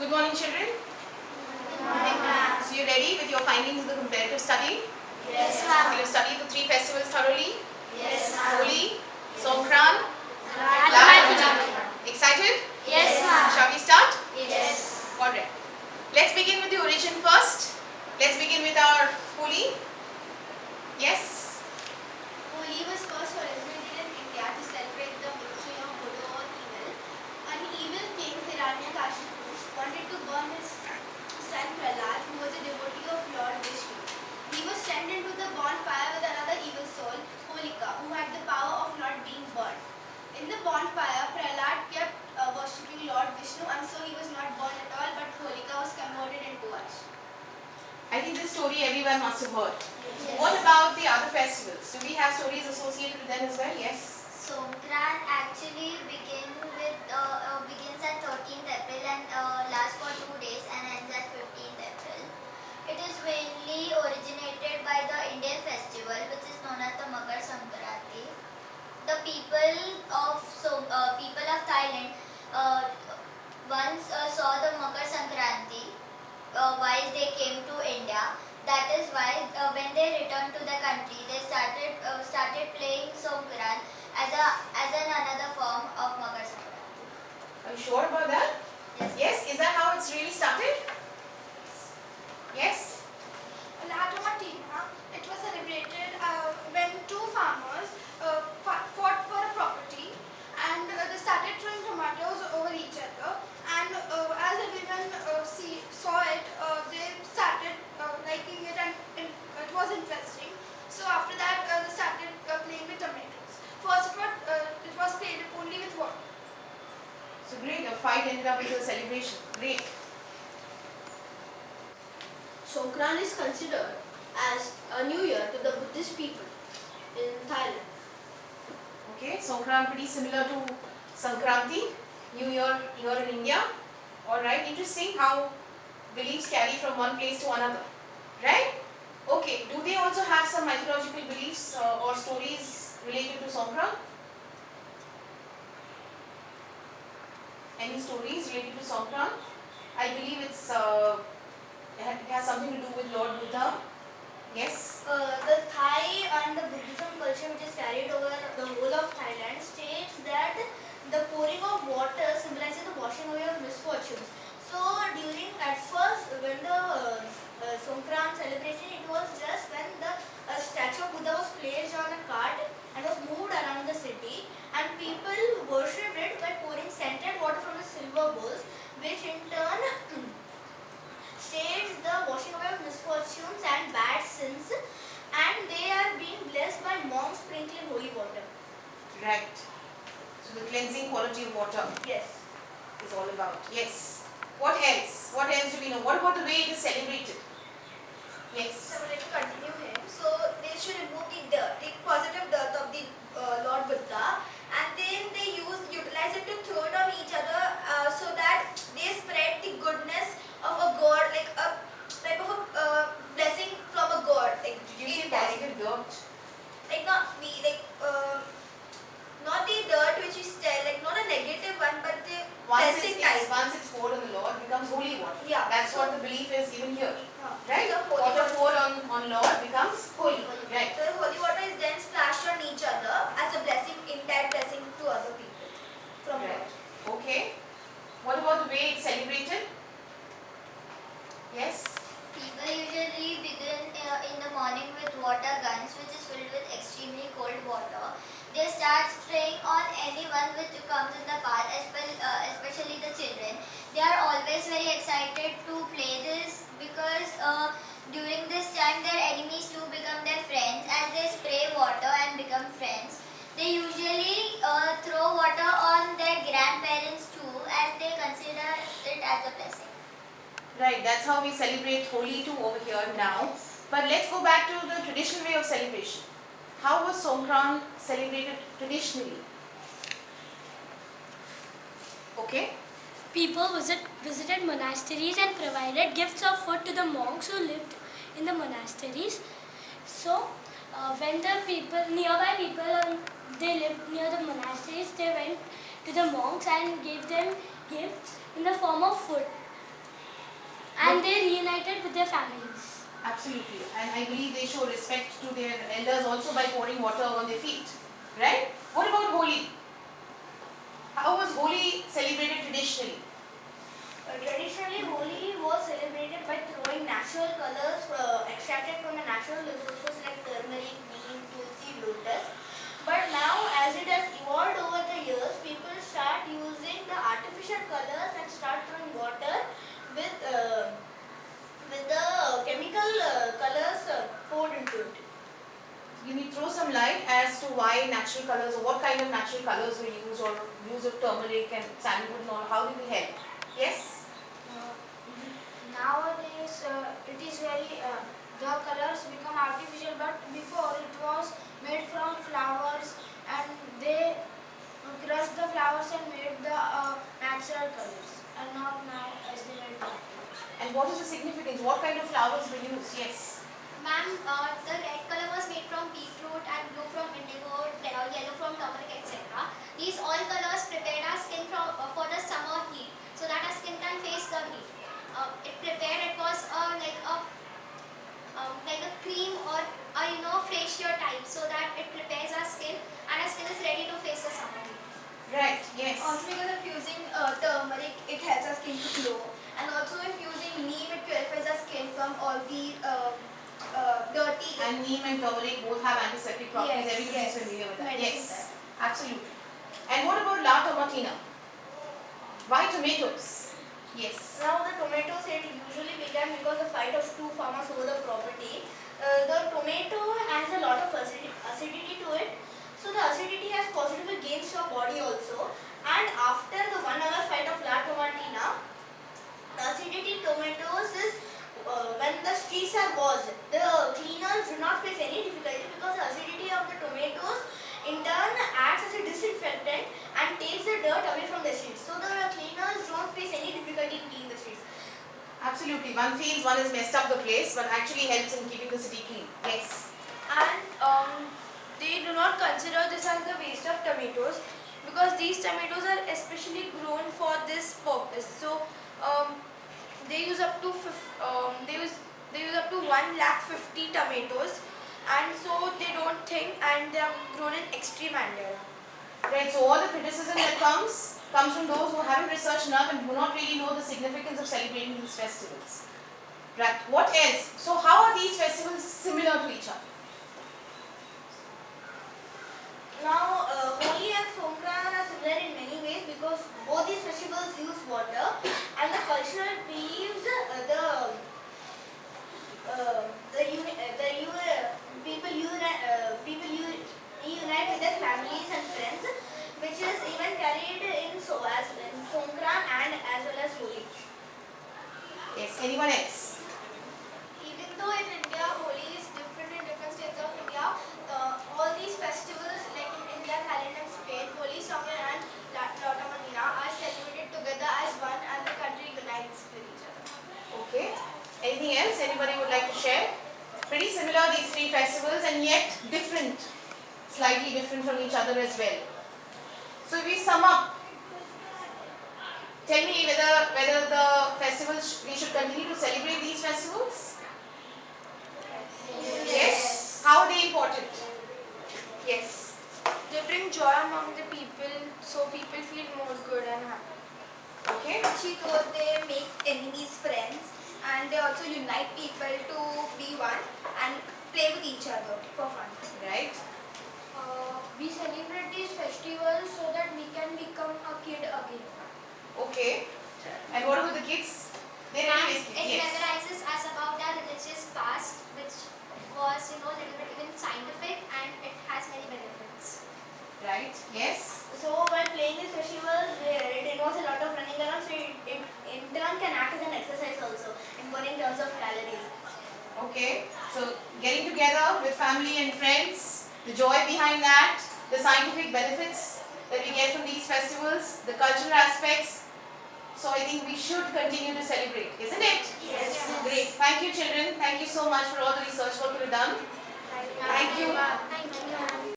Good morning, children. Good morning, ma'am. So you ready with your findings of the comparative study? Yes, You ma'am. have studied the three festivals thoroughly. Yes, ma'am. Holi, Songkran, Lal Lal Puja. Excited? Yes, ma'am. Shall we start? Yes. Alright. Let's begin with the origin first. Let's begin with our Holi. Yes? Holi was first originated in India to celebrate the victory of good over evil. An evil king, Hiranyakashipu, wanted to burn his son Prahlad, who was a devotee of Lord Vishnu. He was sent into the bonfire with another evil soul, Holika, who had the power of not being burned. In the bonfire, Prahlad kept worshipping Lord Vishnu, and so he was not burned at all, but Holika was converted into ash. I think this story everyone must have heard. Yes. What about the other festivals? Do we have stories associated with them as well? Yes? Songkran actually begins at 13th April and lasts for 2 days and ends at 15th April. It is mainly originated by the Indian festival, which is known as the Makar Sankranti. The people of Thailand once saw the Makar Sankranti while they came to India. That is why when they returned to the country, they started playing Songkran as another form of Makar Sankranti. Are you sure about that? Yes. Yes? Is that how it's really started? Yes? Latomatina, it was celebrated when two farmers fought for a property, and they started throwing tomatoes over each other, and as everyone saw it, they started liking it, and it was interesting. So after that they started playing with tomatoes. First it was played only with water. So great, your fight ended up with a celebration. Great. Songkran is considered as a new year to the Buddhist people in Thailand. Okay, Songkran pretty similar to Sankranti, New Year here in India. Alright, interesting how beliefs carry from one place to another. Right? Okay, do they also have some mythological beliefs or stories related to Songkran? Any stories related to Songkran? I believe it has something to do with Lord Buddha. Yes? The Thai and the Buddhism culture, which is carried over the whole of Thailand, states that the pouring of water symbolizes the washing away of misfortunes. So at first when the Songkran celebration, it was just when the statue of Buddha was placed on a cart and was moved around the city, and people worshipped it by pouring scented water from the silver bowls, which in turn states the washing away of misfortunes and bad sins, and they are being blessed by monks sprinkling holy water. Right. So the cleansing quality of water Yes. is all about. Yes. What else? What else do we know? What about the way it is celebrated? Yes. So let me continue here. So they should remove the dirt, the positive dirt of the Lord Buddha, and then they utilize it to throw it on each other so that they spread the goodness of a god, like a type of a blessing from a god. Like Did you say in Thai. positive dirt? Like not not the dirt which is like not a negative one, but the blessing type. Once it's poured on the Lord, it becomes holy water. Yeah. That's what the belief is even here. Right? The holy Water water. poured on Lord becomes holy. Right. The holy water is then splashed on each other as a blessing, indirect blessing to other people from Right. God. Okay. What about the way it's celebrated? Yes? People usually begin in the morning with water guns, which is filled with extremely cold water. They start spraying on anyone which comes in the path, especially the children. They are always very excited to play this because during this time their enemies too become their friends as they spray water and become friends. They usually throw water on their grandparents too as they consider it as a blessing. Right. That's how we celebrate Holi too over here now. But let's go back to the traditional way of celebration. How was Songkran celebrated traditionally? Okay. People visited monasteries and provided gifts of food to the monks who lived in the monasteries. So, when the nearby people, they lived near the monasteries, they went to the monks and gave them gifts in the form of food. and they reunited with their families. Absolutely. And I believe they show respect to their elders also by pouring water on their feet. Right? What about Holi? How was Holi celebrated traditionally? Traditionally, Holi was celebrated by throwing natural colors extracted from the natural resources like turmeric, neem, tulsi, lotus. But now, as it has evolved over the years, people start using the artificial colors and start throwing water with the chemical colors poured into it. Can you throw some light as to why natural colors or what kind of natural colors were used or use of turmeric and sandalwood and all? How did they help? Yes? Nowadays, it is very, the colors become artificial, but before it was made from flowers and they crushed the flowers and made the natural colors and not now as they made the artificial. And what is the significance? What kind of flowers were used? Yes. Ma'am, the red color was made from beetroot and blue from indigo, yellow from turmeric, etc. These all colors prepared our skin for the summer heat, so that our skin can face the heat. It was like a cream or facial type, so that it prepares our skin and our skin is ready to face the summer heat. Right. Yes. Also, because of using turmeric, it helps our skin to glow. And also, if using neem, it purifies our skin from all the dirty. And neem and turmeric both have antiseptic properties. Yes, Everybody is yes. familiar with that. Medicine Yes. Absolutely. And what about La Tomatina? Why tomatoes? Yes. Now the tomato sale usually began because of fight of two farmers over the property. The tomato has a lot of acidity to it, so the acidity has positive gains to our body also. And after the 1 hour fight of La Tomatina, the acidity tomatoes is when the streets are washed, the cleaners do not face any difficulty because the acidity of the tomatoes in turn acts as a disinfectant and takes the dirt away from the streets. So the cleaners don't face any difficulty in cleaning the streets. Absolutely. One feels one has messed up the place, but actually helps in keeping the city clean. Yes. And they do not consider this as the waste of tomatoes because these tomatoes are especially grown for this purpose. So they use up to 1,50,000 tomatoes, and so they don't think, and they are grown in extreme manner. Right. So all the criticism that comes from those who haven't researched enough and do not really know the significance of celebrating these festivals. Right. What else? So how are these festivals similar to each other? Now, Holi and Songkran are similar in many ways because both these festivals use water, and the cultural beliefs, people reunite with their families and friends, which is even carried in Songkran and as well as Holi. Yes. Anyone else? Even though in India Holi is different in different states of India, all these festivals like in India, Thailand and Spain, Holi, Songkran and La Tomatina are celebrated together as one and the country unites with each other. Okay. Anything else anybody would like to share? Pretty similar these three festivals and yet different. Slightly different from each other as well. So if we sum up, tell me whether the festivals, we should continue to celebrate these festivals? Yes. How are they important? Yes. They bring joy among the people, so people feel more good and happy. Okay. Though they make enemies friends, and they also unite people to be one and play with each other for fun. Right. We celebrate these festivals so that we can become a kid again. Okay. And what about the kids? They're anyways kids. It Yes. memorizes us about our religious past, which was, a little bit even scientific, and it has many benefits. Right. Yes. So while playing these festivals, it involves a lot of running around, so it in turn can act as an exercise also, in terms of calories. Okay. So getting together with family and friends, the joy behind that, the scientific benefits that we get from these festivals, the cultural aspects. So I think we should continue to celebrate, isn't it? Yes. Great. Thank you, children. Thank you so much for all the research work you've done. Thank you. Thank you, ma'am.